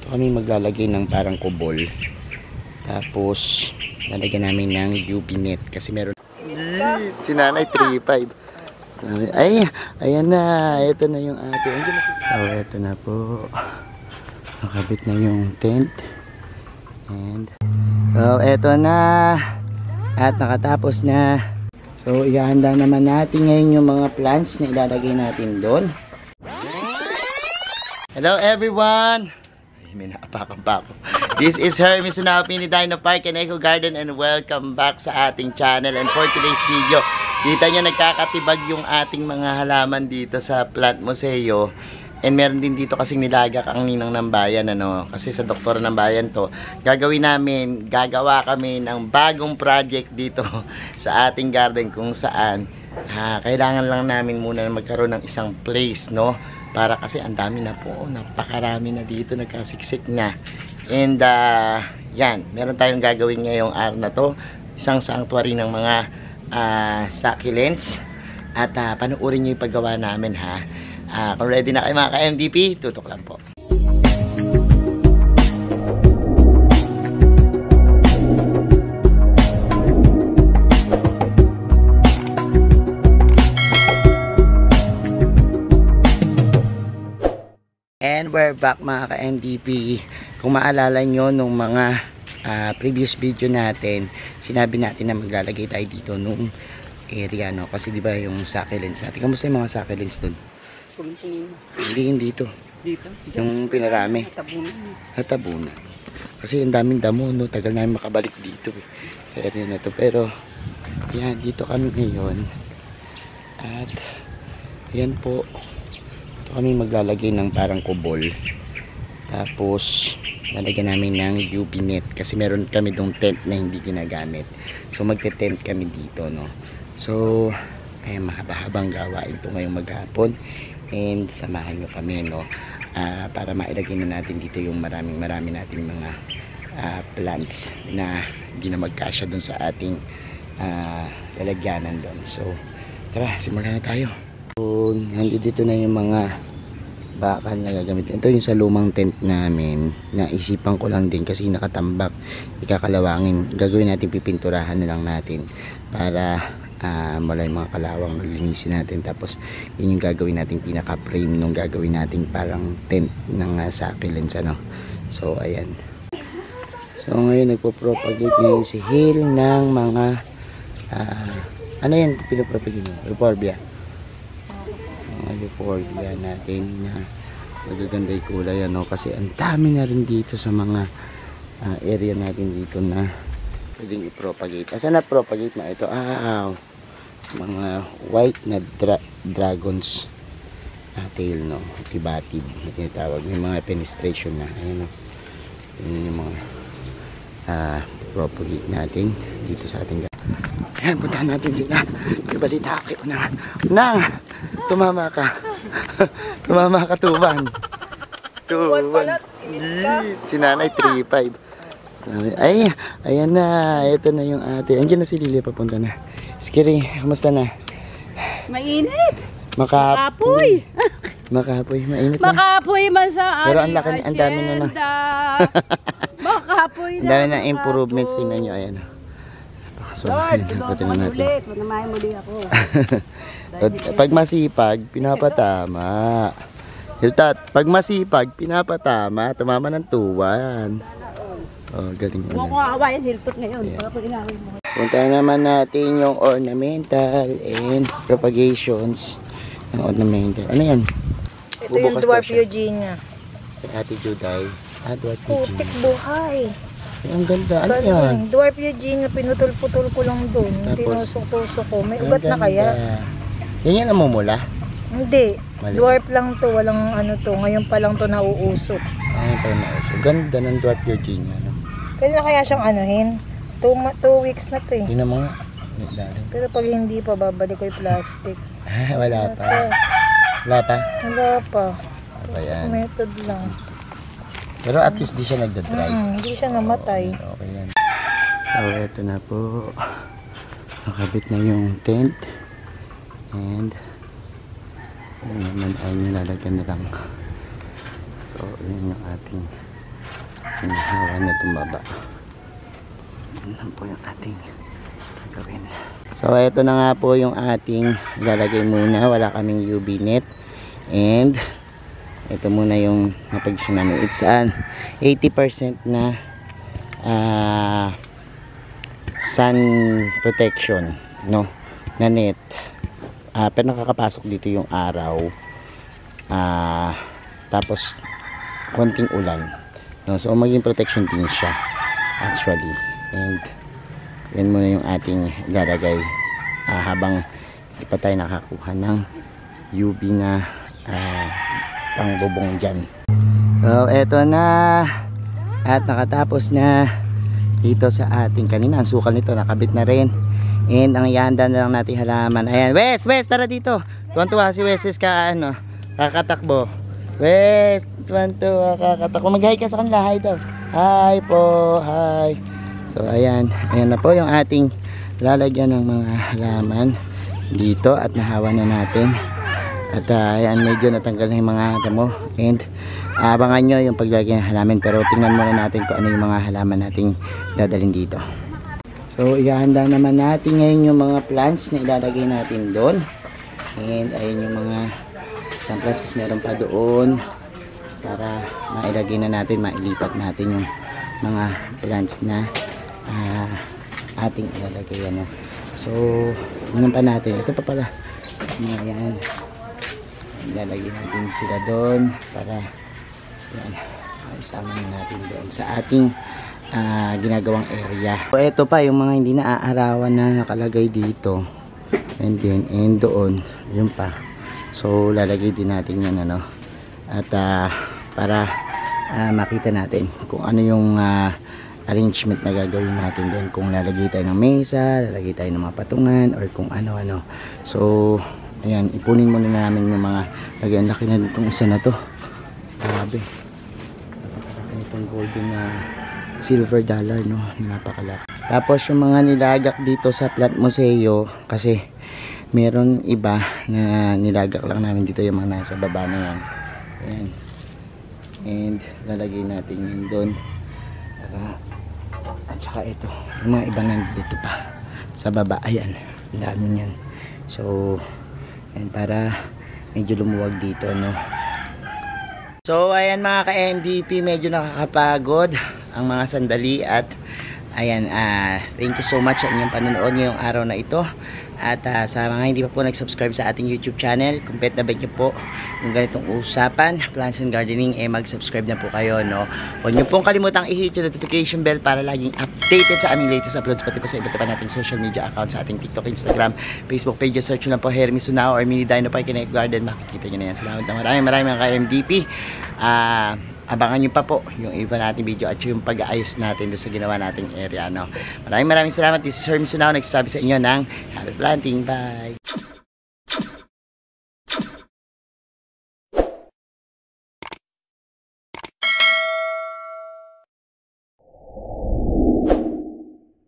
Ito kami maglalagay ng parang kubol. Tapos lalagyan namin ng UV net kasi meron. Si Nanay 3.5. Ay, ayan na. Ito na yung ating. Oh, ito na po. Nakabit na yung tent. And oh, ito na. At nakatapos na. So, ihahanda naman natin ngayon yung mga plants na ilalagay natin doon. Hello everyone! Ay, may naapakan pa ako. This is Hermes Sunapi ni Dino Park and Eco Garden and welcome back sa ating channel. And for today's video, kita nyo nagkakatibag yung ating mga halaman dito sa Plant Museo. And meron din dito kasing nilagak ang ninang ng bayan, ano, kasi sa doktora ng bayan to. Gagawa kami ng bagong project dito sa ating garden kung saan kailangan lang namin muna magkaroon ng isang place, no? Para kasi ang dami na po, napakarami na dito, nagkasiksik na. And yan, meron tayong gagawin ngayong araw na to, isang sanctuary ng mga succulents. At panoorin nyo yung paggawa namin, ha. Kung ready na kayo mga ka-MDP, tutok lang po. And we're back mga ka-MDP. Kung maalala nyo nung mga previous video natin, sinabi natin na maglalagay tayo dito nung area, no? Kasi diba yung succulents natin. Kamusta yung mga succulents dun? Hindi dito. Dito? Yung pinarami. Natabunan. Kasi ang daming damo, no? Tagal namin makabalik dito sa area na to. Pero yan, dito kami ngayon. At yan po, ito kami maglalagay ng parang kubol. Tapos lalagyan namin ng UV net kasi meron kami dong tent na hindi ginagamit. So magte-tent kami dito, no? So ay mahaba-habang gawain ito ngayong maghapon. And samahan nyo kami, no, para mailagay na natin dito yung marami nating mga plants na hindi na magkasya dun sa ating lalagyanan dun. So tara, simulan na tayo. So dito na yung mga bakal na gagamitin. Ito yung sa lumang tent namin, naisipan ko lang din kasi nakatambak, ikakalawangin. Gagawin natin, pipinturahan na lang natin para wala yung mga kalawang, linisin natin. Tapos yun yung gagawin natin pinaka frame nung gagawin natin parang tent ng succulents, ano. So ayan, so ngayon nagpo-propagate ngayon si Hill ng mga ano yan pinapropagate mo? Euphorbia. Mga euphorbia natin na magaganda yung kulay, ano, kasi ang dami na rin dito sa mga area natin dito na pwedeng i-propagate. Asa na propagate na ito? Mga white na dragons tail, no, tibatid na tinatawag. May mga penetration na, ayun, no. Yun yung mga propagate natin dito sa ating garden. Ayan, puntahan natin sila. Ibalita ako na nang tumama ka. Tumama ka, tuban. Si Nanay 3.5. Ay, ayan na. Ito na yung ate. Andiyan na si Lilia, papunta na. Skiri, kamusta na? Mainit. Makapoy. Makapoy, mainit na. Makapoy man sa pero ang laki, ang dami na na. Makapoy na. Ang dami na improvements. Tingnan nyo, ayan. So, Lord, natin natin. ulit. Manamahin muli ako. Pag masipag, pinapatama. Hiltat, pag masipag, pinapatama. Tumama ng tuwan. Oh, galing mo. Huwag ko kakawain hiltot ngayon. Yeah. Punta naman natin yung ornamental and propagations ng ornamental. Ano yan? Ito yung dwarf Eugenia. Ate Juday. Dwarf Eugenia. Putik buhay. Ay, ang ganda. Ano yan? Dwarf Eugenia, pinutol-putol ko lang doon. Tinusok-tusok ko. May ugat na kaya? Yan namumula? Hindi. Mali. Dwarf lang to. Walang ano to. Ngayon pa lang to nauusok. Ay, parang nauusok. Ganda ng dwarf Eugenia, no? Pwede na kaya siyang anuhin? 2 weeks na to eh. Yun na mga. Pero pag hindi pa, babalik ko yung plastic. Wala pa. Wala pa? Wala pa. Ayan. Method lang. Pero at least di siya nagda-dry. Hindi siya namatay. Okay yan. So, eto na po. Nakabit na yung tent. And yun naman ay nilalagyan na lang. So, yun yung ating Hinahawa na tumaba. Yan po yung ating gagawin. So ito na nga po yung ating lalagay muna. Wala kaming UV net. And ito muna yung napag-issue namin. It's an 80% na sun protection, no, na net. Pero nakakapasok dito yung araw. Tapos konting ulan, no? So maging protection din siya actually. And yan muna yung ating ilalagay habang hindi pa tayo nakakuha ng UV na pangbubong dyan. So eto na, at nakatapos na dito sa ating kanina. Ang sukal nito nakabit na rin. And ang ihanda na lang natin halaman. Ayan, Wes, tara dito. Tuwan-tuwa si Wes kakatakbo. Wes, tuwan-tuwa kakatakbo. Mag-hi ka sa kanila. Hi daw. Hi po, hi. So ayan na po yung ating lalagyan ng mga halaman dito at nahawa na natin. At ayan, medyo natanggal na yung mga damo. And abangan nyo yung paglagay ng halaman. Pero tingnan muna natin kung ano yung mga halaman nating dadalhin dito. So ihahanda naman natin ngayon yung mga plants na ilalagay natin doon. And ayun yung mga plants, meron pa doon para mailagay na natin, mailipat natin yung mga plants na ating ilalagay. Ano. So tingnan pa natin. Ito pa pala. Ayan. Ilalagay natin sila doon para yan, isama natin doon sa ating ginagawang area. So ito pa yung mga hindi naaarawan na nakalagay dito. And then and doon, yun pa. So lalagay din natin yan, ano. At para makita natin kung ano yung arrangement na gagawin natin doon. Kung lalagay tayo ng mesa, lalagay tayo ng mga patungan, or kung ano-ano. So ayan, ipunin muna namin yung mga lagay. Ang laki na itong isa na to. Grabe. Napakalaki itong golden na silver dollar, no? Napakalaki. Tapos yung mga nilagak dito sa plant museo, kasi meron iba na nilagak lang namin dito, yung mga nasa baba na yan. Ayan. And lalagay natin yun doon. At saka ito, yung mga iba nandito pa sa baba. Ayan, ang dami yan. So ayan, para medyo lumuwag dito, no. So ayan mga ka-MDP, medyo nakakapagod ang mga sandali. At ayan, thank you so much sa inyong panonood ngayong araw na ito. At sa mga hindi pa po nag-subscribe sa ating YouTube channel, kung pet na bet nyo po yung ganitong usapan, plants and gardening, mag-subscribe na po kayo, no. Huwag nyo pong kalimutang i-hit yung notification bell para laging updated sa aming latest uploads, pati pa sa iba't iba nating social media accounts, sa ating TikTok, Instagram, Facebook pages. Search nyo lang po Hermy Sunao or Mini Dino Park Connect Garden, makikita nyo na yan. Salamat na maraming mga ka-MDP. Abangan nyo pa po yung iba nating video at yung pag-aayos natin doon sa ginawa nating area, no. Maraming salamat. This is Hermy Sunao, nagsasabi sa inyo ng happy planting. Bye!